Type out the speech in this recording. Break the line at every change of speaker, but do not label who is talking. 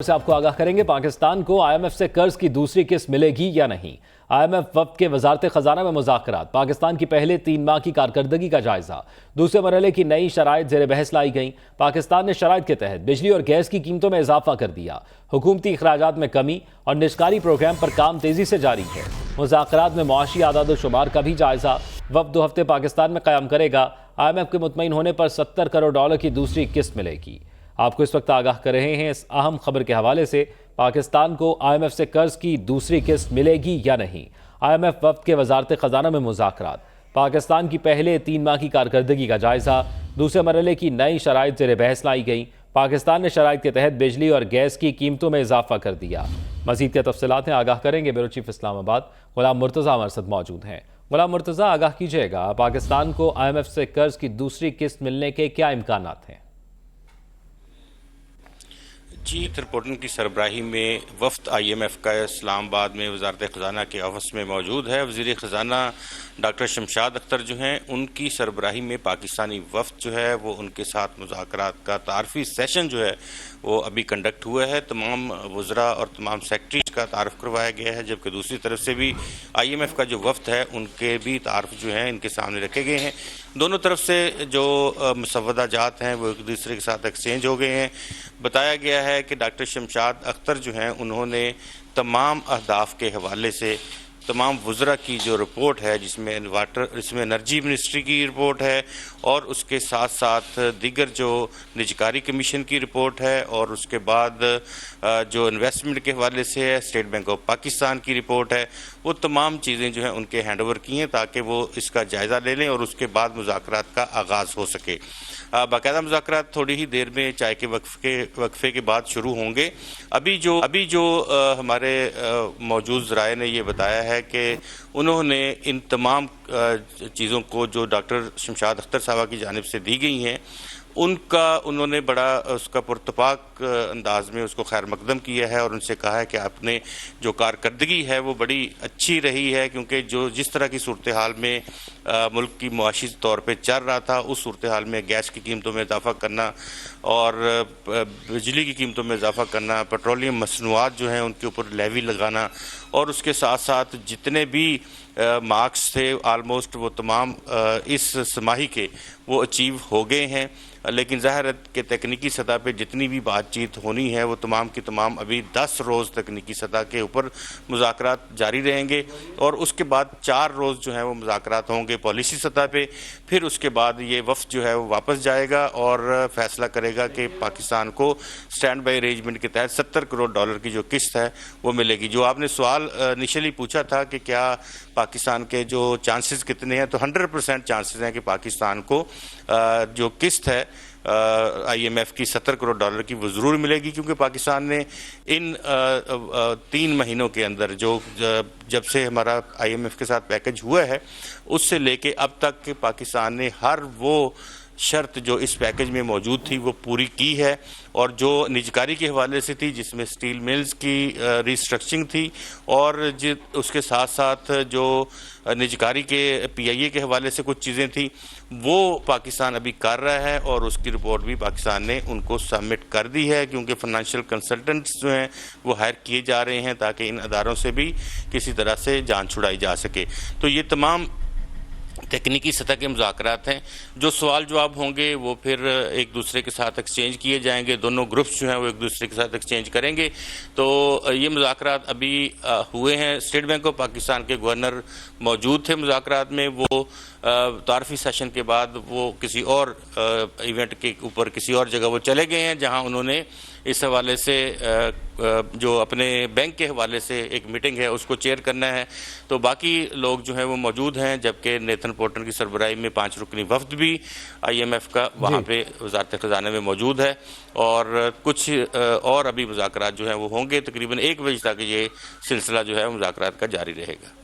से आपको आगाह करेंगे, पाकिस्तान को IMF से कर्ज की दूसरी किस्त मिलेगी या नहीं। IMF वफ्द के वजारत खजाना में मुज़ाकरात, पाकिस्तान की पहले 3 माह की कारकर्दगी का जायजा, दूसरे मरहले की नई शराइत ज़ेर बहस लाई गई। पाकिस्तान ने शराइत के तहत बिजली और गैस की कीमतों में इजाफा कर दिया। हुकूमती अखराजात में कमी और निजकारी प्रोग्राम पर काम तेजी से जारी है। मुज़ाकरात में मुआशी आदाद शुमार का भी जायजा। वफ्द 2 हफ्ते पाकिस्तान में क़याम करेगा। IMF के मुतमईन होने पर $70 करोड़ की दूसरी किस्त मिलेगी। आपको इस वक्त आगाह कर रहे हैं इस अहम खबर के हवाले से, पाकिस्तान को IMF से कर्ज की दूसरी किस्त मिलेगी या नहीं। IMF वफ्द के वजारत खजाना में मुज़ाकरात, पाकिस्तान की पहले 3 माह की कारकर्दगी का जायजा, दूसरे मरहले की नई शराइत ज़ेर बहस लाई गई। पाकिस्तान ने शराइत के तहत बिजली और गैस की कीमतों में इजाफा कर दिया। मजीद के तफसीलात हैं, आगाह करेंगे ब्यूरो चीफ इस्लामाबाद गुलाम मुर्तज़ा हमारे साथ मौजूद हैं। गुलाम मुर्तज़ा, आगाह कीजिएगा, पाकिस्तान को IMF से कर्ज की दूसरी किस्त मिलने के क्या इम्कानात हैं?
जी, रिपोर्टिंग की सरबराही में वफ्द IMF का इस्लामाबाद में वजारत ख़जाना के ऑफिस में मौजूद है। वज़ीर ख़जाना डॉक्टर शमशाद अख्तर जो हैं, उनकी सरबराही में पाकिस्तानी वफ्द जो है वो उनके साथ मुज़ाकरात का तारफ़ी सेशन जो है वो अभी कंडक्ट हुआ है। तमाम वज़रा और तमाम सेक्रेटरीज का तारफ़ करवाया गया है, जबकि दूसरी तरफ से भी IMF का जो वफ्द है उनके भी तारफ़ जो हैं इनके सामने रखे गए हैं। दोनों तरफ से जो मुसव्वदा जात हैं वो एक दूसरे के साथ एक्सचेंज हो गए हैं। बताया गया है कि डॉक्टर शमशाद अख्तर जो हैं उन्होंने तमाम अहदाफ के हवाले से तमाम वज़रा की जो रिपोर्ट है, जिसमें एनर्जी मिनिस्ट्री की रिपोर्ट है और उसके साथ साथ दीगर जो निजकारी कमीशन की रिपोर्ट है और उसके बाद जो इन्वेस्टमेंट के हवाले से है स्टेट बैंक ऑफ पाकिस्तान की रिपोर्ट है, वो तमाम चीज़ें जो हैं उनके हैंड ओवर की हैं ताकि वो इसका जायज़ा ले लें और उसके बाद मुज़ाकरात का आगाज़ हो सके। बाकायदा मुज़ाकरात थोड़ी ही देर में चाय के वक्फे के बाद शुरू होंगे। अभी जो हमारे मौजूद ज़राए ने ये बताया है कि उन्होंने इन तमाम चीज़ों को जो डॉक्टर शमशाद अख्तर साहबा की जानिब से दी गई हैं उन्होंने बड़ा उसका पुरतपाक अंदाज में उसको खैर मकदम किया है और उनसे कहा है कि आपने जो कारकर्दगी है वो बड़ी अच्छी रही है, क्योंकि जिस तरह की सूरत हाल में मुल्क की मुआशी तौर पे चल रहा था, उस सूरत हाल में गैस की कीमतों में इजाफा करना और बिजली की कीमतों में इजाफा करना, पेट्रोलियम मसनूआत जो हैं उनके ऊपर लेवी लगाना और उसके साथ साथ जितने भी मार्क्स थे ऑलमोस्ट वो तमाम इस समाही के वो अचीव हो गए हैं। लेकिन ज़ाहिर है कि तकनीकी सतह पे जितनी भी बातचीत होनी है वो तमाम की तमाम अभी 10 रोज़ तकनीकी सतह के ऊपर मुज़ाकरात जारी रहेंगे और उसके बाद 4 रोज़ जो है वो मुज़ाकरात होंगे पॉलिसी सतह पे। फिर उसके बाद ये वफ्द जो है वो वापस जाएगा और फैसला करेगा कि पाकिस्तान को स्टैंड बाई अरेंजमेंट के तहत $70 करोड़ की जो किस्त है वो मिलेगी। जो आपने सवाल इनिशियली पूछा था कि क्या पाकिस्तान के जो चांसेस कितने हैं, तो 100% चांसेस हैं कि पाकिस्तान को जो किस्त है IMF की $70 करोड़ की वो ज़रूर मिलेगी, क्योंकि पाकिस्तान ने इन 3 महीनों के अंदर जब से हमारा IMF के साथ पैकेज हुआ है उससे लेके अब तक पाकिस्तान ने हर वो शर्त जो इस पैकेज में मौजूद थी वो पूरी की है। और जो निजकारी के हवाले से थी, जिसमें स्टील मिल्स की रिस्ट्रक्चरिंग थी और उसके साथ साथ जो निजकारी के PIA के हवाले से कुछ चीज़ें थी, वो पाकिस्तान अभी कर रहा है और उसकी रिपोर्ट भी पाकिस्तान ने उनको सबमिट कर दी है, क्योंकि फाइनेंशियल कंसल्टेंट्स जो हैं वो हायर किए जा रहे हैं ताकि इन अदारों से भी किसी तरह से जान छुड़ाई जा सके। तो ये तमाम तकनीकी सतह के मुज़ाकरात हैं। जो सवाल जवाब होंगे वो फिर एक दूसरे के साथ एक्सचेंज किए जाएंगे, दोनों ग्रुप्स जो हैं वो एक दूसरे के साथ एक्सचेंज करेंगे। तो ये मुज़ाकरात अभी हुए हैं। स्टेट बैंक ऑफ पाकिस्तान के गवर्नर मौजूद थे मुज़ाकरात में, वो तारफ़ी सेशन के बाद वो किसी और इवेंट के ऊपर किसी और जगह वो चले गए हैं, जहां उन्होंने इस हवाले से जो अपने बैंक के हवाले से एक मीटिंग है उसको चेयर करना है। तो बाकी लोग जो हैं वो मौजूद हैं, जबकि नेथन पोर्टन की सरबराही में 5 रुकनी वफ्द भी IMF का वहाँ पे वज़ारत ख़ज़ाना में मौजूद है और कुछ और अभी मुज़ाकरात जो हैं वो होंगे। तकरीबन 1 बजे तक ये सिलसिला जो है मुज़ाकरात का जारी रहेगा।